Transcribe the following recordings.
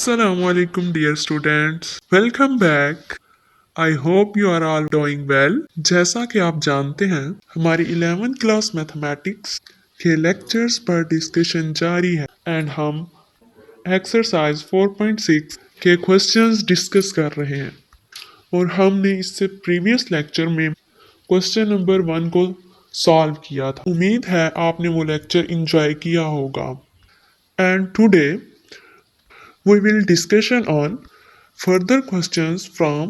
Assalamu alaikum dear students. Welcome back. I hope you are all doing well. जैसा कि आप जानते हैं हमारी 11th क्लास मैथमेटिक्स के लेक्चर्स पर डिस्कशन जारी है एंड हम एक्सरसाइज 4.6 के क्वेश्चंस डिस्कस कर रहे हैं और हमने इससे प्रीवियस लेक्चर में क्वेश्चन नंबर 1 को सॉल्व किया था। उम्मीद है आपने वो लेक्चर एंजॉय किया होगा। And today we will discussion on further questions from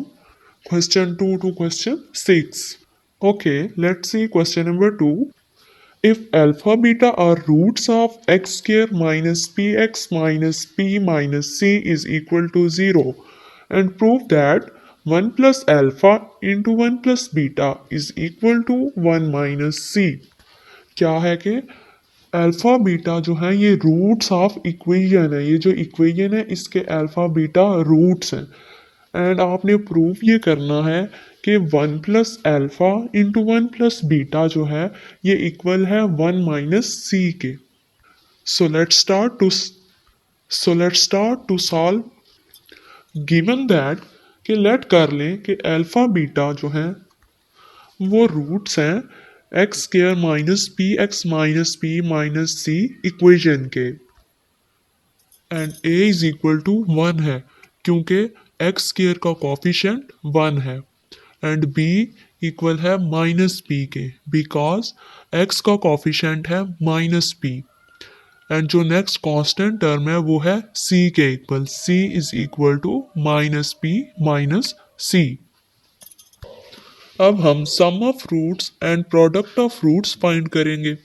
question 2 to question 6. Okay, let's see question number 2. If alpha beta are roots of x square minus px minus p minus c is equal to 0 and prove that 1 plus alpha into 1 plus beta is equal to 1 minus c. क्या है कि alpha beta जो है ये roots of equation है। ये जो equation है इसके अल्फ़ा बीटा रूट्स हैं एंड आपने प्रूफ ये करना है कि 1 plus alpha into 1 plus beta जो है ये इक्वल है 1 माइनस सी के। So let's start to solve. Given that कि लेट कर लें कि अल्फ़ा बीटा जो है वो रूट्स हैं x square minus P minus सी इक्वेशन के and A is equal to 1 है क्योंकि एक्स स्क्र का कॉफिशेंट 1 है एंड बी इक्वल है माइनस पी के बिकॉज एक्स का कॉफिशेंट है माइनस पी एंड जो नेक्स्ट कांस्टेंट टर्म है वो है सी के equal. C is equal to minus P minus सी। अब हम sum of roots and product of roots find करेंगे।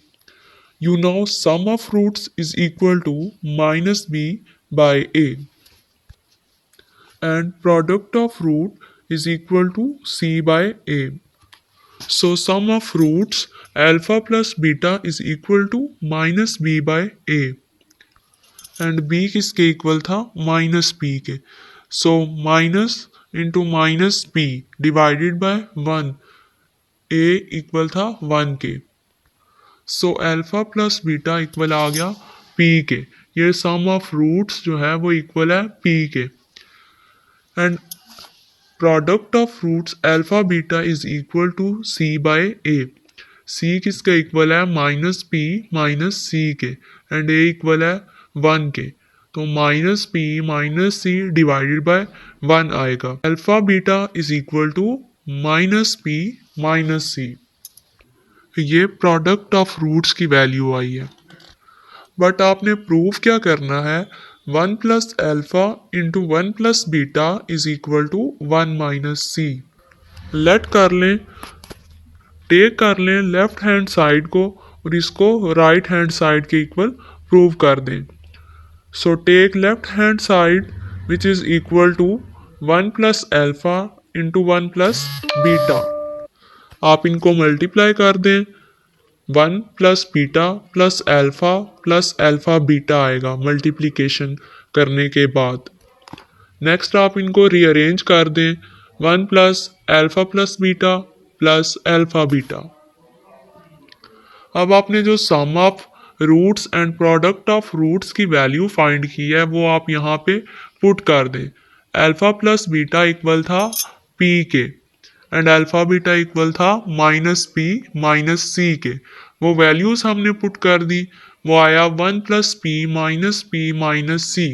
You know sum of roots is equal to minus b by a and product of root is equal to c by a. So sum of roots alpha plus beta is equal to minus b by a and b किसके equal था minus P के। So minus into minus P divided by 1 a equal था 1 के। So alpha plus beta equal आ गया p के। ये सम of roots जो है वो इक्वल है पी के and product of roots alpha beta is equal to c by a. C किसका इक्वल है माइनस पी माइनस सी के एंड ए इक्वल है 1 के। तो minus P minus c divided by 1 आएगा। Alpha beta is equal to minus P minus c. ये product of roots की value आई है बट आपने प्रूफ क्या करना है 1 plus alpha into 1 plus beta is equal to 1 minus c. Let कर लें टेक कर लें लेफ्ट हैंड साइड को और इसको राइट हैंड साइड के इक्वल प्रूव कर दें। So take left hand side which is equal to 1 plus alpha into 1 plus beta. आप इनको मल्टीप्लाई कर दें 1 plus beta plus alpha beta आएगा मल्टीप्लिकेशन करने के बाद। नेक्स्ट आप इनको रीअरेंज कर दें 1 plus beta plus alpha beta. अब आपने जो sum of roots and product of roots की वैल्यू फाइंड की है वो आप यहाँ पे पुट कर दें। अल्फा प्लस बीटा इक्वल था पी के एंड अल्फा बीटा इक्वल था माइनस पी माइनस सी के। वो वैल्यूज हमने पुट कर दी। वो आया 1 प्लस पी माइनस सी।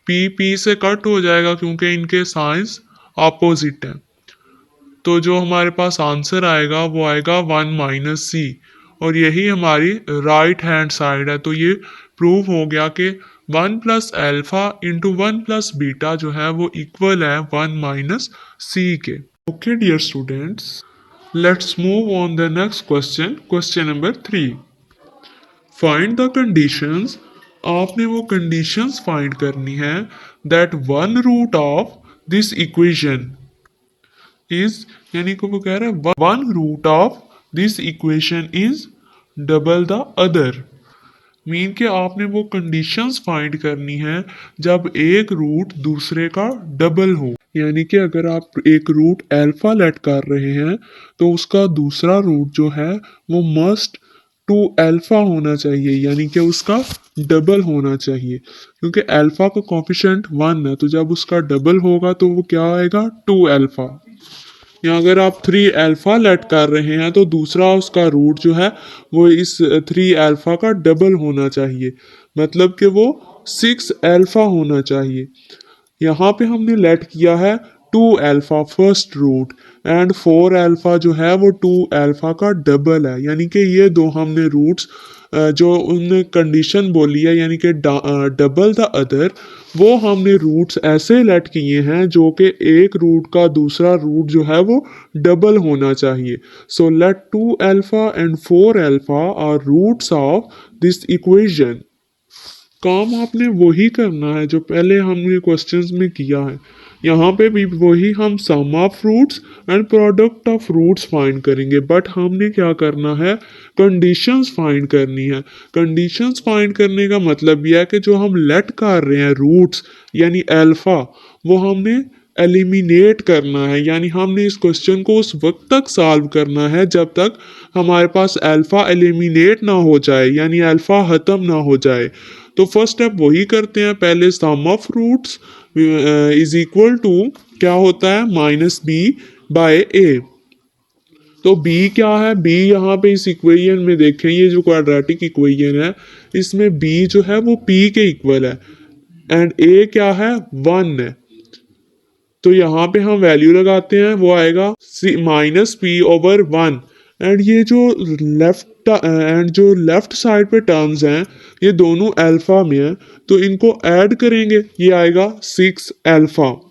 पी से कट हो जाएगा क्योंकि इनके साइंस ऑपोजिट हैं। तो जो हमारे पास आंसर आएगा वो आएगा 1 माइनस सी और यही हमारी राइट हैंड साइड है। तो ये प्रूव हो गया कि 1 plus alpha into 1 plus beta जो है वो इक्वल है 1 माइनस सी के। Okay dear students, let's move on the next question. Question number 3, find the conditions. आपने वो कंडीशंस फाइंड करनी है that 1 root of this equation is, यानी कि वो कह रहा है 1 root of this equation is double the other. Mean कि आपने वो कंडीशंस फाइंड करनी है जब एक रूट दूसरे का डबल हो। यानी कि अगर आप एक रूट अल्फा लेट कर रहे हैं तो उसका दूसरा रूट जो है वो मस्ट टू अल्फा होना चाहिए, यानी कि उसका डबल होना चाहिए, क्योंकि अल्फा का कॉफिशेंट 1 है, तो जब उसका डबल होगा तो वो क्या आएगा, 2 अल्फा। या अगर आप 3 अल्फा लेट कर रहे हैं तो दूसरा उसका रूट जो है वो इस 3 अल्फा का डबल होना चाहिए, मतलब कि वो 6 अल्फा होना चाहिए। यहाँ पे हमने लेट किया है 2 alpha first root, and 4 alpha जो है वो 2 अल्फा का डबल है, यानी कि ये दो हमने रूट्स जो उनने कंडीशन बोली है, यानी कि डबल द अदर, वो हमने रूट्स ऐसे लेट किए हैं जो कि एक रूट का दूसरा रूट जो है वो डबल होना चाहिए। So let 2 alpha and 4 alpha are roots of this equation. काम आपने वही करना है जो पहले हमने क्वेश्चंस में किया है। यहाँ पे भी वही हम sum of roots and product of roots find करेंगे, बट हमने क्या करना है, कंडीशंस फाइंड करनी है। कंडीशंस फाइंड करने का मतलब यह है कि जो हम लेट कर रहे हैं रूट्स यानी अल्फा, वो हमने एलिमिनेट करना है, यानी हमने इस क्वेश्चन को उस वक्त तक सॉल्व करना है जब तक हमारे पास अल्फा एलिमिनेट ना हो जाए, यानी अल्फा ख़त्म ना हो जाए। तो फर्स्ट स्टेप वही करते हैं, पहले sum of roots is equal to क्या होता है, माइनस बी बाय ए। तो b क्या है, b यहाँ पे इस इक्वेशन में देखें, ये जो क्वाड्रेटिक इक्वेशन है इसमें b जो है वो p के इक्वल है, एंड a क्या है, 1 है। तो यहाँ पे हम वैल्यू लगाते हैं, वो आएगा माइनस पी ओवर 1। एंड ये जो लेफ्ट साइड पे टर्म्स हैं ये दोनों अल्फा में है, तो इनको ऐड करेंगे, ये आएगा 6 alpha.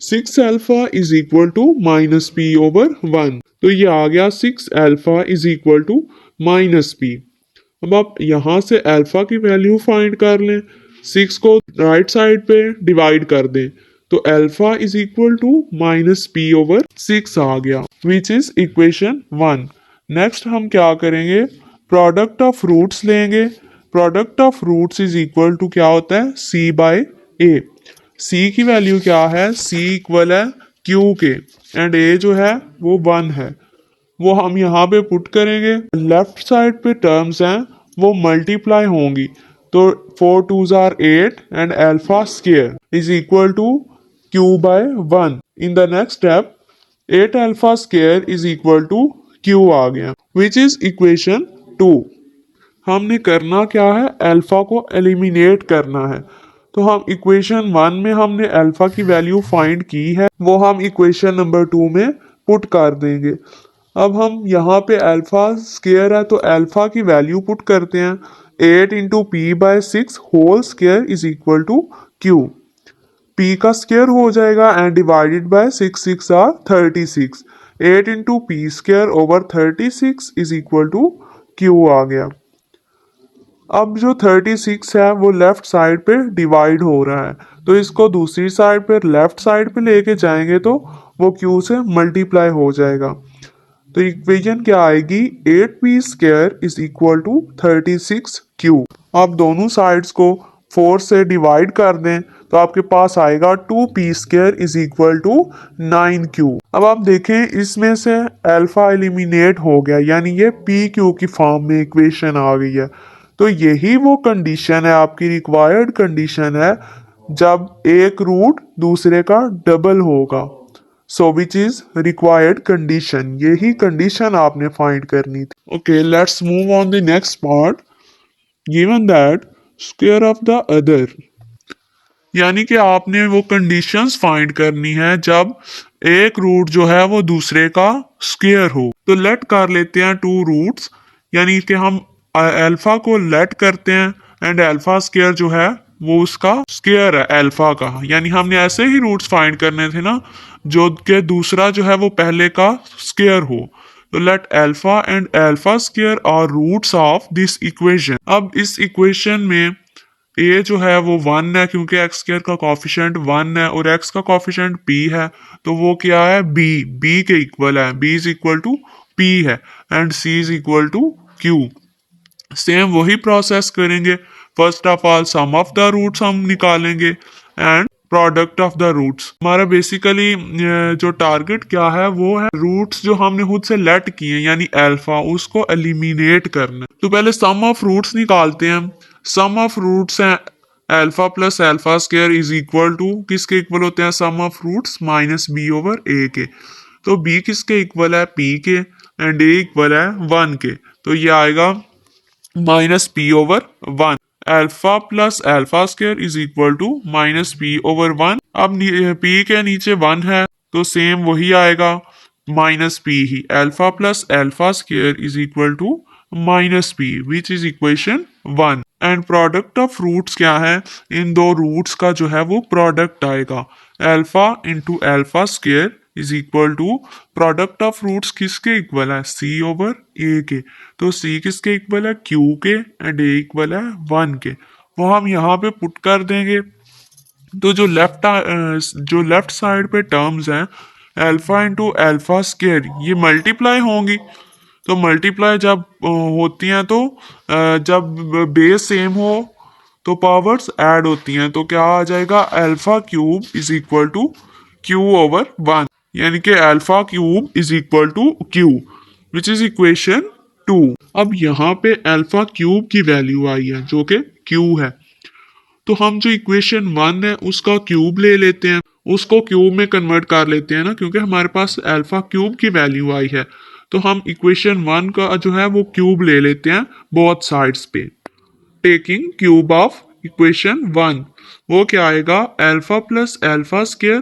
6 alpha is equal to minus p over 1। तो ये आ गया 6 alpha is equal to minus p. अब आप यहाँ से अल्फा की वैल्यू फाइंड कर लें, 6 को राइट साइड पे डिवाइड कर दें, तो alpha is equal to minus p over 6 आ गया, विच इज इक्वेशन 1। नेक्स्ट हम क्या करेंगे, प्रोडक्ट ऑफ रूट्स लेंगे। Product of roots is equal to क्या होता है, सी बाय ए। सी की वैल्यू क्या है, सी इक्वल है क्यू के, एंड ए जो है वो 1 है, वो हम यहाँ पे पुट करेंगे। लेफ्ट साइड पे टर्म्स हैं वो मल्टीप्लाई होंगी, तो 4 2s r 8 and alpha square is equal to q by 1। In the next step 8 alpha square is equal to Q आ गया, विच इज इक्वेशन 2। हमने करना क्या है, अल्फा को एलिमिनेट करना है। तो हम इक्वेशन 1 में हमने अल्फा की वैल्यू फाइंड की है, वो हम इक्वेशन नंबर 2 में पुट कर देंगे। अब हम यहाँ पे अल्फा स्क्वायर है तो अल्फा की वैल्यू पुट करते हैं, 8 into P by 6 whole square is equal to Q. P का स्क्वायर हो जाएगा and divided by 6 6 are 36। 8 into P square over 36 is equal to Q आ गया। अब जो 36 है वो लेफ्ट साइड पे डिवाइड हो रहा है, तो इसको दूसरी साइड पे लेफ्ट साइड पे लेके जाएंगे तो वो क्यू से मल्टीप्लाई हो जाएगा। तो इक्वेशन क्या आएगी, 8p square is equal to 36q। आप दोनों साइड्स को 4 से डिवाइड कर दें तो आपके पास आएगा 2p square is equal to 9q। अब आप देखें इसमें से अल्फा एलिमिनेट हो गया, यानी ये pq की फॉर्म में इक्वेशन आ गई है। तो यही वो कंडीशन है, आपकी रिक्वायर्ड कंडीशन है जब एक रूट दूसरे का डबल होगा। सो विच इज रिक्वायर्ड कंडीशन, यही कंडीशन आपने फाइंड करनी थी। Okay, let's move on the next part. Given that square of the other, यानी कि आपने वो कंडीशंस फाइंड करनी है जब एक रूट जो है वो दूसरे का स्क्वायर हो। तो लेट कर लेते हैं 2 रूट्स, यानी कि हम अल्फा को लेट करते हैं एंड अल्फा स्क्वायर जो है वो उसका स्क्वायर है अल्फा का, यानी हमने ऐसे ही रूट्स फाइंड करने थे ना जो के दूसरा जो है वो पहले का स्क्वायर हो। तो let alpha and alpha square are roots of this equation. अब इस इक्वेशन में ए जो है वो 1 है, क्योंकि एक्स स्क्वायर का कॉफिशेंट 1 है और एक्स का कॉफिशेंट पी है, तो वो क्या है, बी के इक्वल है, B is equal to P है, and C is equal to Q. Same वही प्रोसेस करेंगे, first of all sum of the roots हम निकालेंगे and product of the roots. हमारा बेसिकली जो टारगेट क्या है वो है रूट्स जो हमने खुद से लेट किए हैं यानी अल्फा, उसको एलिमिनेट करना। तो पहले सम ऑफ रूट्स निकालते हैं। सम ऑफ रूट्स है alpha plus alpha square is equal to, किसके इक्वल होते हैं sum of roots, minus B over A के। तो बी किसके इक्वल है, पी के, एंड ए इक्वल है 1 के। तो ये आएगा minus p over 1। Alpha plus alpha square is equal to minus p over 1। अब पी के नीचे 1 है तो सेम वही आएगा, माइनस पी ही। Alpha plus alpha square is equal to minus p which is equation 1। And product of roots क्या है, इन दो रूट्स का जो है वो प्रोडक्ट आएगा, alpha into alpha square is equal to product of roots किसके इक्वल है, सी ओवर ए के। तो सी किसके इक्वल है, क्यू के, एंड ए इक्वल है 1 के। वो हम यहाँ पे पुट कर देंगे। तो जो लेफ्ट साइड पे टर्म्स हैं अल्फा इंटू अल्फा स्क्वायर ये मल्टीप्लाई होंगी। तो मल्टीप्लाई जब होती हैं तो जब बेस सेम हो तो पावर्स ऐड होती हैं। तो क्या आ जाएगा, alpha cube is equal to q over 1, यानी कि alpha cube is equal to q which is equation 2। अब यहाँ पे अल्फा क्यूब की वैल्यू आई है जो कि क्यू है। तो हम जो इक्वेशन 1 है उसका क्यूब ले लेते हैं, उसको क्यूब में कन्वर्ट कर लेते हैं ना, क्योंकि हमारे पास अल्फा क्यूब की वैल्यू आई है। तो हम इक्वेशन 1 का जो है वो क्यूब ले लेते हैं बोथ साइड्स पे। टेकिंग क्यूब ऑफ इक्वेशन 1 वो क्या आएगा, alpha plus alpha square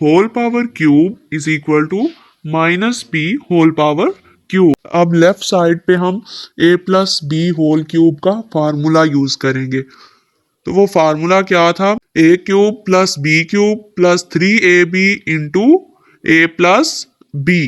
whole power cube is equal to minus P whole power cube. अब लेफ्ट साइड पे हम a plus B whole cube का फार्मूला यूज करेंगे। तो वो फार्मूला क्या था, A cube plus B cube plus 3ab into A plus B.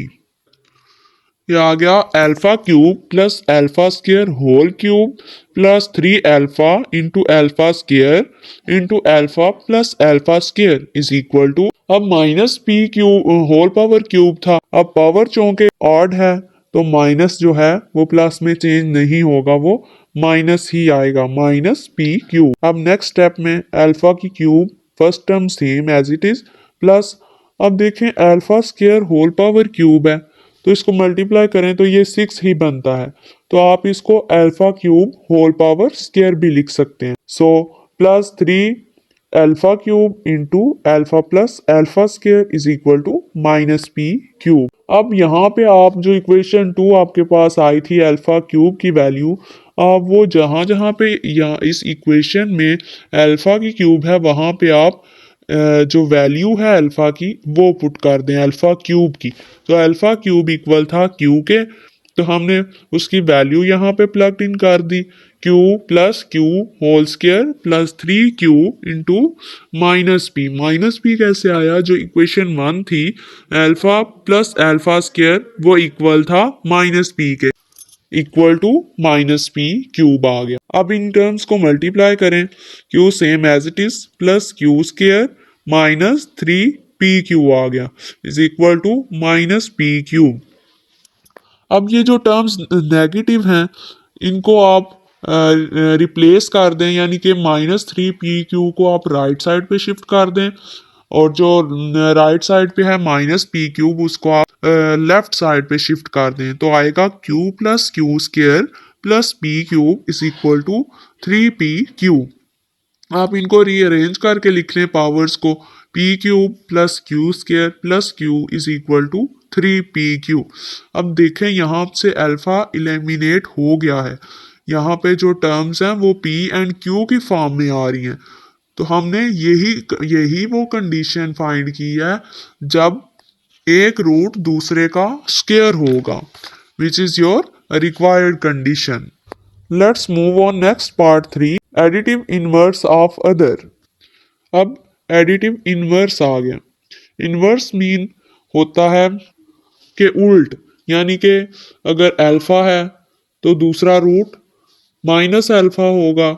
ये आ गया alpha cube plus alpha square whole cube plus 3 alpha into alpha square into alpha plus alpha square is equal to, अब minus P cube whole power cube था, अब power चूंकि odd है तो minus जो है वो प्लस में चेंज नहीं होगा, वो माइनस ही आएगा, माइनस पी क्यूब। अब नेक्स्ट स्टेप में अल्फा की cube first term same as it is plus, अब देखें alpha square whole power cube है तो इसको मल्टीप्लाई करें तो ये 6 ही बनता है। तो आप इसको alpha cube whole power square भी लिख सकते हैं। So plus 3 alpha cube into alpha plus alpha square is equal to minus P cube. अब यहाँ पे आप जो इक्वेशन 2 आपके पास आई थी अल्फा क्यूब की वैल्यू, आप वो जहाँ जहाँ पे यहाँ इस इक्वेशन में अल्फा की क्यूब है वहाँ पे आप जो वैल्यू है अल्फा की वो पुट कर दें अल्फा क्यूब की। तो अल्फा क्यूब इक्वल था क्यू के, तो हमने उसकी वैल्यू यहाँ पे प्लग इन कर दी, Q plus Q whole square plus 3q into minus P. Minus P कैसे आया, जो इक्वेशन 1 थी अल्फा प्लस अल्फा स्क्वायर वो इक्वल था माइनस पी के, equal to minus P cube आ गया। अब इन टर्म्स को मल्टीप्लाई करें, Q same as it is plus Q square minus 3pq आ गया is equal to minus P cube. अब ये जो टर्म्स नेगेटिव हैं इनको आप रिप्लेस कर दें, यानी कि -3pq को आप राइट साइड पे शिफ्ट कर दें और जो राइट साइड पे है -p³ उसको आप लेफ्ट साइड पे शिफ्ट कर दें। तो आएगा q plus q square plus p³ is equal to 3pq। आप इनको रीअरेंज करके लिख लें पावर्स को, p³ plus q square plus q is equal to 3pq। अब देखें यहाँ से अल्फा एलिमिनेट हो गया है, यहाँ पे जो टर्म्स हैं वो p एंड q की फॉर्म में आ रही हैं। तो हमने यही वो कंडीशन फाइंड की है जब एक रूट दूसरे का स्क्वायर होगा, विच is your required condition. Let's move on next part 3, additive inverse of other. अब एडिटिव इनवर्स आ गया। इनवर्स मीन होता है कि उल्ट, यानी कि अगर अल्फा है तो दूसरा रूट माइनस अल्फा होगा,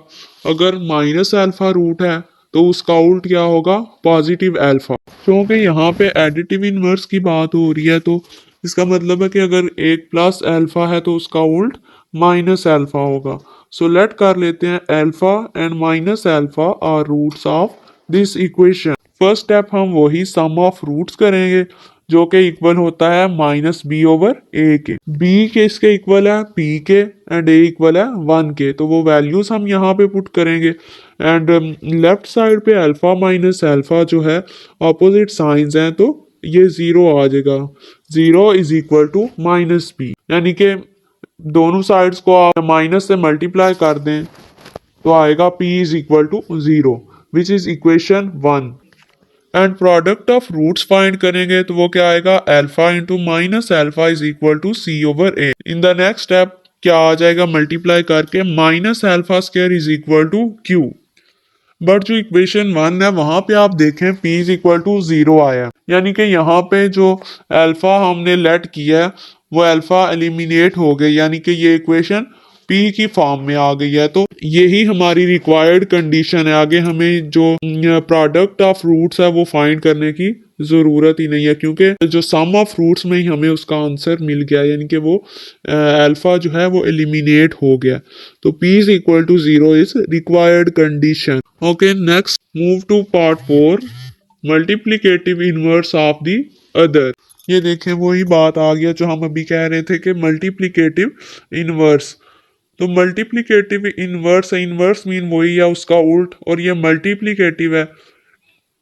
अगर माइनस अल्फा रूट है तो उसका उल्ट क्या होगा, पॉजिटिव अल्फा। क्योंकि यहाँ पे एडिटिव इनवर्स की बात हो रही है तो इसका मतलब है कि अगर एक प्लस अल्फा है तो उसका उल्ट माइनस अल्फा होगा। सो लेट कर लेते हैं alpha and minus alpha are roots of this equation. First step हम वही सम ऑफ रूट्स करेंगे जो कि इक्वल होता है माइनस बी ओवर ए के। बी के इसके इक्वल है पी के एंड ए इक्वल है 1 के, तो वो वैल्यूज हम यहाँ पे पुट करेंगे एंड लेफ्ट साइड पे अल्फा माइनस अल्फा जो है ऑपोजिट साइंस हैं, तो ये जीरो आ जाएगा। Zero is equal to minus b, यानी कि दोनों साइड्स को आप माइनस से मल्टीप्लाई कर दें तो आएगा p is equal to zero, which is equation 1। And product of roots find करेंगे तो वो क्या आएगा, alpha into minus alpha is equal to c over a. In the next step क्या आ जाएगा, मल्टीप्लाई करके minus alpha square is equal to q. But जो इक्वेशन 1 है वहां पे आप देखें p is equal to zero आया, यानी कि यहाँ पे जो अल्फा हमने लेट किया है वो अल्फा एलिमिनेट हो गए, यानी कि ये इक्वेशन p की फॉर्म में आ गई है। तो यही हमारी रिक्वायर्ड कंडीशन है, आगे हमें जो प्रोडक्ट ऑफ रूट्स है वो फाइंड करने की ज़रूरत ही नहीं है, क्योंकि जो सम ऑफ रूट्स में ही हमें उसका आंसर मिल गया, यानी कि वो अल्फा जो है वो एलिमिनेट हो गया। तो p is equal to zero is required condition. Okay, next move to part 4, multiplicative inverse of the other. ये देखें वही बात आ गया जो हम अभी कह रहे थे कि मल्टीप्लिकेटिव इनवर्स। तो मल्टीप्लिकेटिव इनवर्स है, इनवर्स मीन वही है उसका उल्ट, और ये मल्टीप्लिकेटिव है।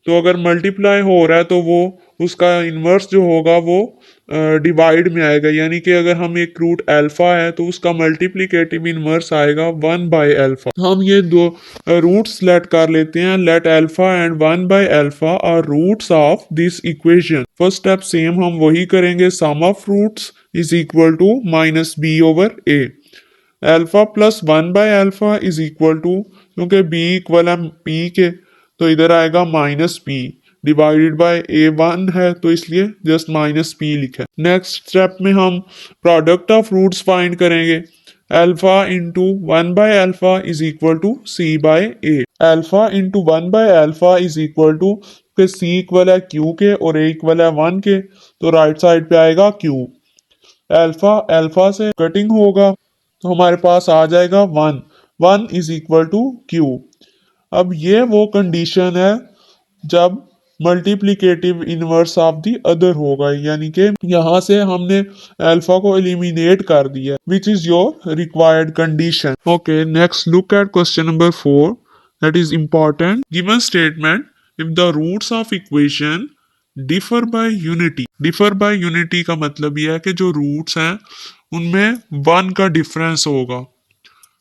तो अगर मल्टीप्लाई हो रहा है तो वो उसका इन्वर्स जो होगा वो डिवाइड में आएगा, यानी कि अगर हम एक रूट अल्फा है तो उसका मल्टीप्लिकेटिव इन्वर्स आएगा 1 बाय अल्फा। हम ये दो रूट्स लेट कर लेते हैं, let alpha and 1 by alpha are roots of this equation. First step same हम वही करेंगे, sum of roots is equal to minus B over A. Alpha plus 1 by alpha is equal to, क्योंकि B equal है P के तो इधर आएगा minus P, divided by A 1 है तो इसलिए जस्ट माइनस पी लिखा है। नेक्स्ट स्टेप में हम प्रोडक्ट ऑफ रूट्स फाइंड करेंगे। Alpha into 1 by alpha is equal to c by a. Alpha into 1 by alpha is equal to, फिर c equal है क्यू के और ए इक्वल है 1 के, तो राइट साइड पे आएगा क्यू। अल्फा अल्फा से कटिंग होगा तो हमारे पास आ जाएगा 1, 1 इज इक्वल टू क्यू। अब ये वो कंडीशन है जब multiplicative inverse of the other होगा, यानी कि यहाँ से हमने अल्फा को एलिमिनेट कर दिया, which is your required condition. Okay, next look at question number 4, that is important. Given statement, if the roots of equation differ by unity. Differ by unity का मतलब यह है कि जो रूट्स हैं उनमें 1 का डिफरेंस होगा,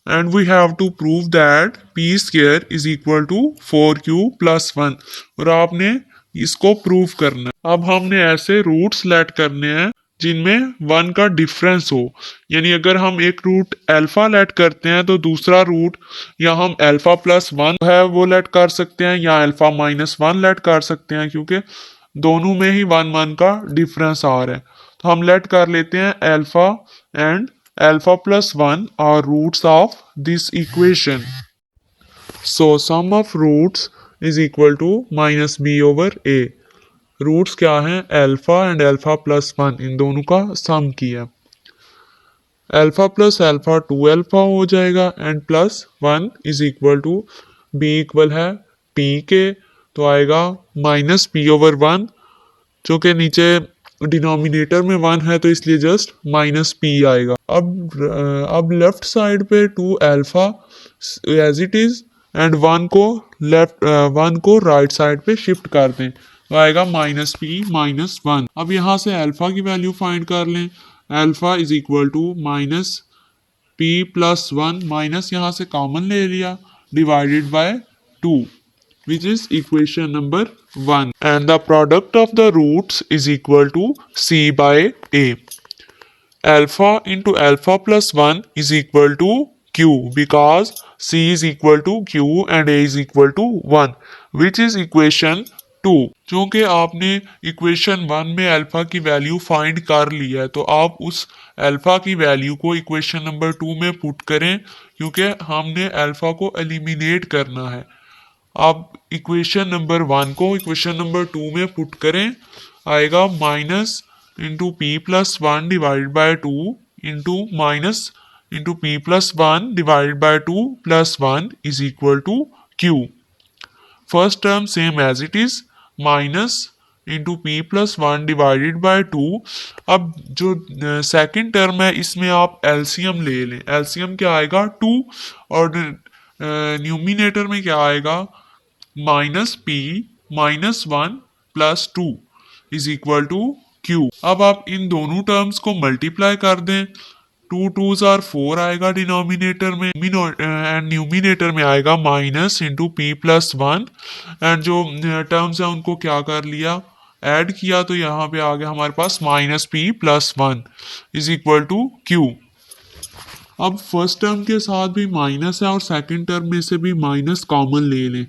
and we have to prove that p square is equal to 4q plus 1, और आपने इसको प्रूव करना है। अब हमने ऐसे रूट सेलेक्ट करने हैं जिनमें 1 का डिफरेंस हो, यानी अगर हम एक रूट अल्फा लेट करते हैं तो दूसरा रूट या हम अल्फा प्लस 1 है वो लेट कर सकते हैं या अल्फा माइनस 1 लेट कर सकते हैं, क्योंकि दोनों में ही 1 का डिफरेंस आ रहा है। तो हम लेट कर लेते हैं alpha and alpha plus 1 are roots of this equation. So sum of roots is equal to minus b over a. Roots क्या हैं, अल्फा एंड अल्फा प्लस 1, इन दोनों का सम किया। अल्फा प्लस अल्फा 2 अल्फा हो जाएगा and plus 1 is equal to b equal है P के, तो आएगा माइनस पी ओवर 1, जो कि नीचे डिनोमिनेटर में 1 है तो इसलिए जस्ट माइनस पी आएगा। अब लेफ्ट साइड पे 2 alpha as it is and 1 को राइट साइड पे शिफ्ट कर दें तो आएगा माइनस पी माइनस 1। अब यहाँ से अल्फा की वैल्यू फाइंड कर लें। Alpha is equal to minus P plus 1, minus यहाँ से कॉमन ले लिया, divided by 2, which is equation number 1, and the product of the roots is equal to c by a. Alpha into alpha plus 1 is equal to q, because c is equal to q and a is equal to 1, which is equation 2। क्योंकि आपने equation 1 में alpha की value find कर ली है तो आप उस alpha की वैल्यू को इक्वेशन नंबर 2 में पुट करें, क्योंकि हमने अल्फा को एलिमिनेट करना है। आप इक्वेशन नंबर 1 को इक्वेशन नंबर 2 में पुट करें, आएगा minus into p plus 1 divide by 2 into minus into p plus 1 divide by 2 plus 1 is equal to q. First term same as it is, minus into p plus one divided by two. अब जो second term है इसमें आप LCM ले लें। LCM क्या आएगा 2, और न्यूमिनेटर में क्या आएगा minus P minus one plus two is equal to Q. अब आप इन दोनों टर्म्स को मल्टीप्लाई कर दें। टू टूज आर फोर आएगा डिनोमिनेटर में, एंड न्यूमिनेटर में आएगा minus into p plus one. And जो टर्म्स है उनको क्या कर लिया, ऐड किया, तो यहाँ पे आ गया हमारे पास minus P plus one is equal to Q. अब फर्स्ट टर्म के साथ भी माइनस है और सेकंड टर्म में से भी माइनस कॉमन ले लें,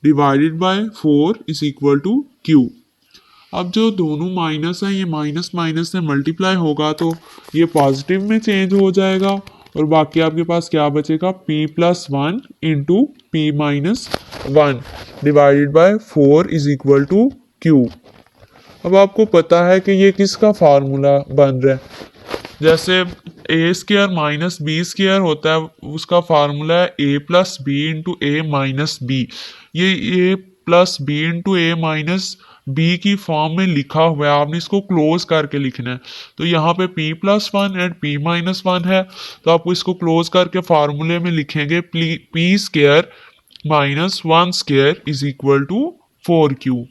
divided by four is equal to Q. अब जो दोनों माइनस हैं ये माइनस माइनस से मल्टीप्लाई होगा तो ये पॉजिटिव में चेंज हो जाएगा, और बाकी आपके पास क्या बचेगा p plus one into p minus one divided by four is equal to Q. अब आपको पता है कि ये किसका फार्मूला बन रहा है। जैसे ए स्क्र माइनस बी स्क्र होता है, उसका फार्मूला है ए प्लस बी इंटू ए माइनस बी। ये ए प्लस बी इंटू ए माइनस बी की फॉर्म में लिखा हुआ है, आपने इसको क्लोज करके लिखना है। तो यहाँ पे p plus one and p minus one है, तो आप इसको क्लोज करके फार्मूले में लिखेंगे p square minus one square is equal to four q.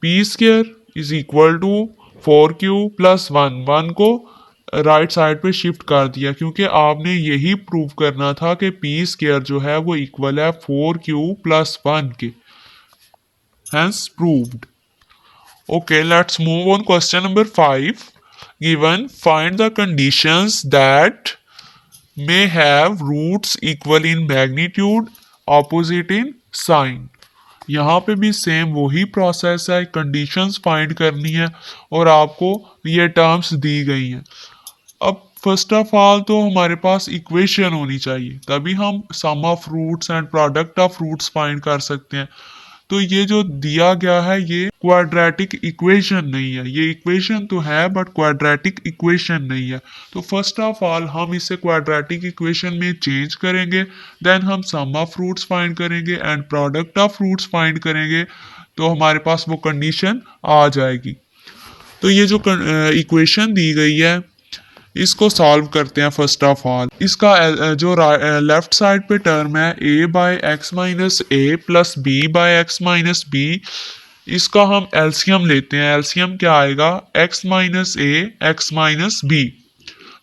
P square is equal to four q plus one, one को राइट साइड पे शिफ्ट कर दिया क्योंकि आपने यही प्रूव करना था कि पी स्क्र जो है वो इक्वल है फोर क्यू प्लस वन के। Hence proved. Okay, let's move on. Question number 5. Given, find the conditions that may have roots equal in magnitude, opposite in sign. यहाँ पे भी सेम वही प्रोसेस है, कंडीशंस फाइंड करनी है और आपको ये टर्म्स दी गई हैं। अब फर्स्ट ऑफ ऑल तो हमारे पास इक्वेशन होनी चाहिए, तभी हम sum of roots and product of roots find कर सकते हैं। तो ये जो दिया गया है ये क्वाड्रेटिक इक्वेशन नहीं है, ये इक्वेशन तो है बट क्वाड्रेटिक इक्वेशन नहीं है। तो फर्स्ट ऑफ ऑल हम इसे क्वाड्रेटिक इक्वेशन में चेंज करेंगे, देन हम सम ऑफ रूट्स फाइंड करेंगे and product of roots find करेंगे, तो हमारे पास वो कंडीशन आ जाएगी। तो ये जो इक्वेशन दी गई है इसको सॉल्व करते हैं। फर्स्ट ऑफ ऑल इसका जो लेफ्ट साइड पे टर्म है a by x minus a plus b by x minus b, इसका हम एलसीएम लेते हैं। एलसीएम क्या आएगा x माइनस ए एक्स माइनस बी।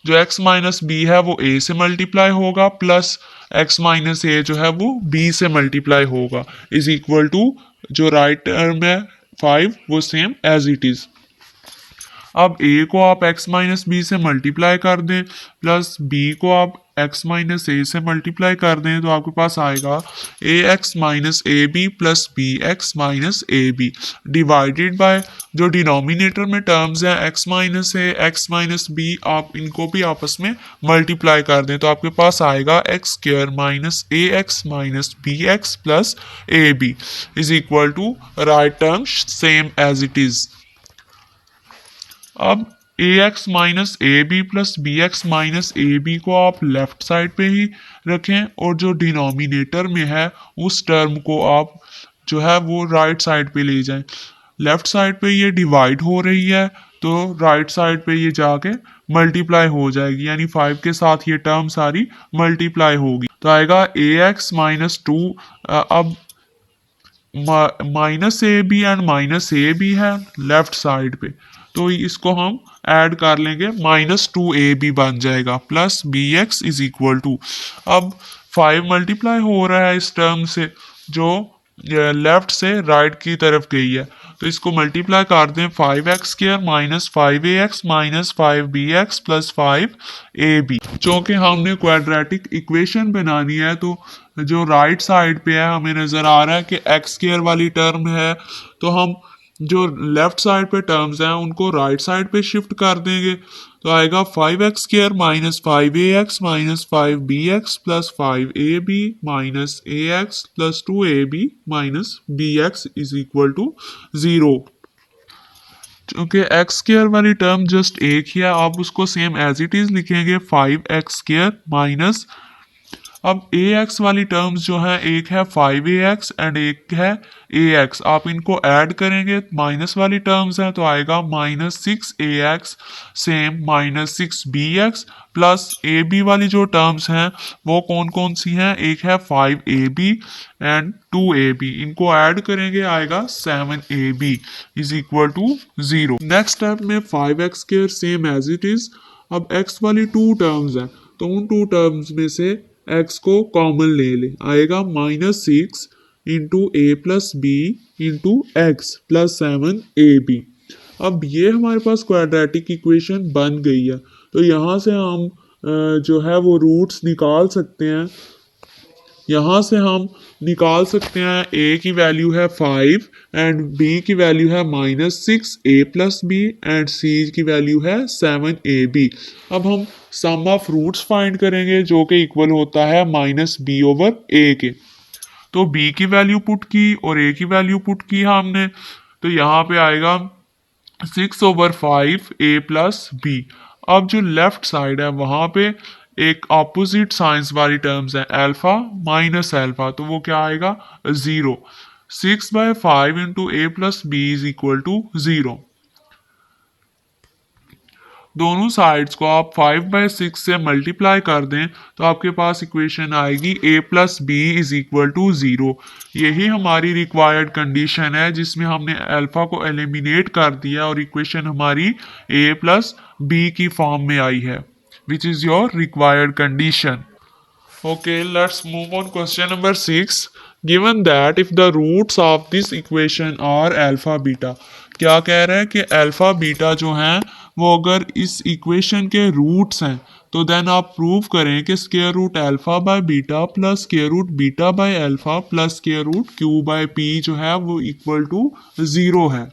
जो x माइनस बी है वो a से मल्टीप्लाई होगा प्लस x माइनस ए जो है वो b से मल्टीप्लाई होगा इज इक्वल टू जो राइट टर्म है 5 वो सेम एज इट इज। अब a को आप x माइनस बी से मल्टीप्लाई कर दें प्लस b को आप x माइनस ए से मल्टीप्लाई कर दें, तो आपके पास आएगा ए x minus A B plus B X minus A B divided by जो डिनोमिनेटर में टर्म्स हैं x माइनस ए एक्स माइनस बी, आप इनको भी आपस में मल्टीप्लाई कर दें, तो आपके पास आएगा X square minus A x minus B X plus A B is equal to right term same as it is. अब A x minus A B plus B X minus A B को आप left side पे ही रखें और जो denominator में है उस टर्म को आप जो है वो राइट साइड पे ले जाएं। लेफ्ट साइड पे ये डिवाइड हो रही है तो राइट साइड पे ये जाके मल्टीप्लाई हो जाएगी, यानी 5 के साथ ये टर्म सारी मल्टीप्लाई होगी, तो आएगा ए एक्स माइनस टू। अब minus A b and minus A b है लेफ्ट साइड पे, तो इसको हम ऐड कर लेंगे, माइनस टू ए बी बन जाएगा plus B x is equal to. अब 5 मल्टीप्लाई हो रहा है इस टर्म से जो लेफ्ट से राइट की तरफ गई है, तो इसको मल्टीप्लाई कर दें 5x square minus 5ax minus 5bx plus 5ab। चूँकि हमने क्वाड्रेटिक इक्वेशन बनानी है तो जो राइट साइड पे है हमें नज़र आ रहा है कि x स्क्वायर वाली टर्म है, तो हम जो लेफ्ट साइड पे टर्म्स हैं उनको राइट साइड पे शिफ्ट कर देंगे, तो आएगा 5x square minus 5ax minus 5bx plus 5ab minus ax plus 2ab minus bx is equal to 0। क्योंकि x स्क्वायर वाली टर्म जस्ट एक ही है, आप उसको सेम एज इट इज लिखेंगे 5x स्क्वायर माइनस अब ax वाली टर्म्स जो है, एक है 5ax एंड एक है ax, आप इनको ऐड करेंगे, माइनस वाली टर्म्स हैं तो आएगा -6ax same -6bx plus ab वाली जो टर्म्स हैं वो कौन कौन सी हैं, एक है 5ab एंड 2ab, इनको ऐड करेंगे आएगा 7ab is equal to 0। Next step में 5x square same as it is. अब x वाली टू टर्म्स हैं तो उन टू टर्म्स में से x को कॉमन ले ले, आएगा -6 इंटू ए plus B into X plus 7ab। अब ये हमारे पास क्वाड्रेटिक इक्वेशन बन गई है, तो यहाँ से हम जो है वो रूट्स निकाल सकते हैं। यहाँ से हम निकाल सकते हैं a की वैल्यू है 5 एंड b की वैल्यू है -6a plus b and c की वैल्यू है 7ab। अब हम सम ऑफ रूट्स फाइंड करेंगे जो कि इक्वल होता है -b/a के। तो b की वैल्यू पुट की और a की वैल्यू पुट की हमने, तो यहाँ पे आएगा 6/5a प्लस b। अब जो लेफ्ट साइड है वहाँ पे एक ऑपोजिट साइंस वाली टर्म्स है अल्फा माइनस अल्फा, तो वो क्या आएगा 0। 6/5 into A plus b is equal to 0। दोनों साइड्स को आप 5/6 से मल्टीप्लाई कर दें तो आपके पास इक्वेशन आएगी a plus b is equal to 0। यही हमारी रिक्वायर्ड कंडीशन है जिसमें हमने अल्फा को एलिमिनेट कर दिया और इक्वेशन हमारी a प्लस बी की फॉर्म में आई है, विच is your required condition. Okay, let's move on question number 6. Given that if the roots of this equation are alpha beta, क्या कह रहा है कि अल्फा बीटा जो हैं वो अगर इस इक्वेशन के रूट्स हैं तो देन आप प्रूव करें कि square root alpha by beta plus square root beta by alpha plus square root Q by p जो है वो इक्वल टू 0 है।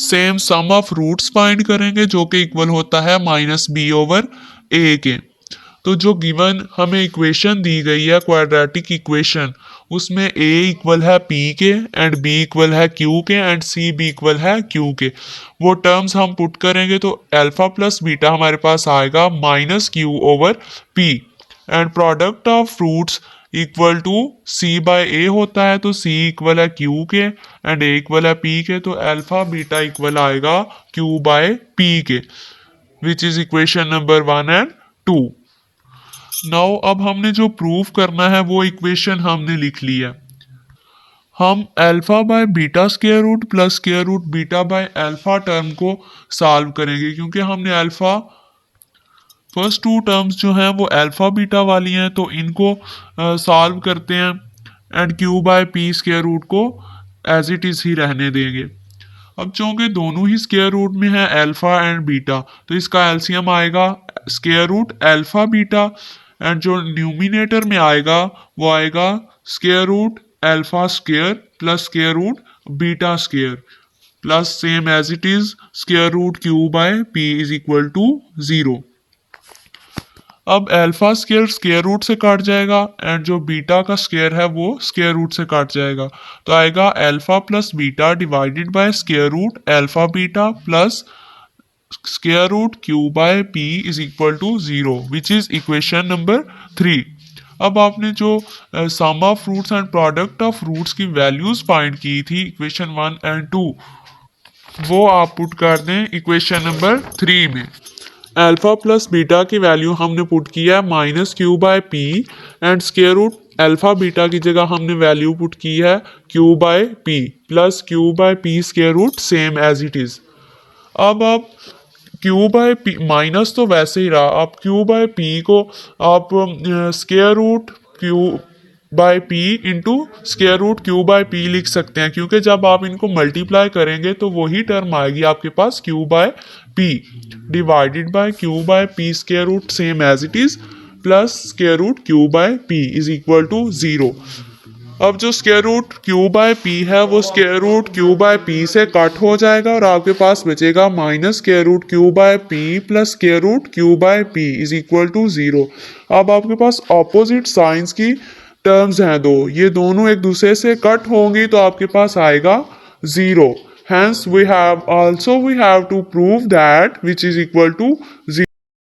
Same sum of roots find करेंगे जो कि इक्वल होता है -b/a के। तो जो गिवन हमें इक्वेशन दी गई है क्वाड्रेटिक इक्वेशन, उसमें a इक्वल है p के एंड b इक्वल है q के एंड c भी इक्वल है q के। वो टर्म्स हम पुट करेंगे तो अल्फा प्लस बीटा हमारे पास आएगा -q/p and product of roots equal to c/a होता है, तो c इक्वल है q के एंड a इक्वल है p के, तो अल्फा बीटा इक्वल आएगा q/p के, विच is equation number 1 and 2। Now अब हमने जो प्रूफ करना है वो इक्वेशन हमने लिख ली है। हम alpha by beta square root plus square root beta by alpha term को सॉल्व करेंगे, क्योंकि हमने अल्फा फर्स्ट टू टर्म्स जो हैं वो अल्फा बीटा वाली हैं, तो इनको सॉल्व करते हैं and q by p square root को एज इट इज ही रहने देंगे। अब चूंकि दोनों ही स्क्वायर रूट में है अल्फा एंड बीटा, तो इसका एलसीएम आएगा square root alpha beta and जो न्यूमिनेटर में आएगा वो आएगा square root alpha square plus square root beta square plus same as it is square root Q by P is equal to 0। अब alpha square square root से काट जाएगा and जो बीटा का स्क्वायर है वो स्क्वायर रूट से काट जाएगा, तो आएगा alpha plus beta divided by square root alpha beta plus square root Q by P is equal to 0, which is equation number 3। अब आपने जो sum of roots and product of roots की values find की थी equation 1 and 2, वो आप put कर दें इक्वेशन नंबर 3 में। अल्फा प्लस बीटा की वैल्यू हमने पुट किया है -q/p and square root alpha beta की जगह हमने वैल्यू पुट की है q/p plus q/p square root same as it is. अब आप q/p माइनस तो वैसे ही रहा, आप q/p को आप square root q/p into square root q/p लिख सकते हैं, क्योंकि जब आप इनको मल्टीप्लाई करेंगे तो वही टर्म आएगी आपके पास q/p divided by q/p square root same as it is plus square root q/p is equal to 0। अब जो स्क्वायर रूट q/p है वो स्क्वायर रूट q/p से कट हो जाएगा और आपके पास बचेगा minus square root q/p plus square root q/p is equal to 0। अब आपके पास ऑपोजिट साइंस की टर्म्स हैं दो, ये दोनों एक दूसरे से कट होंगी तो आपके पास आएगा 0। Hence we have to prove that which is equal to 0।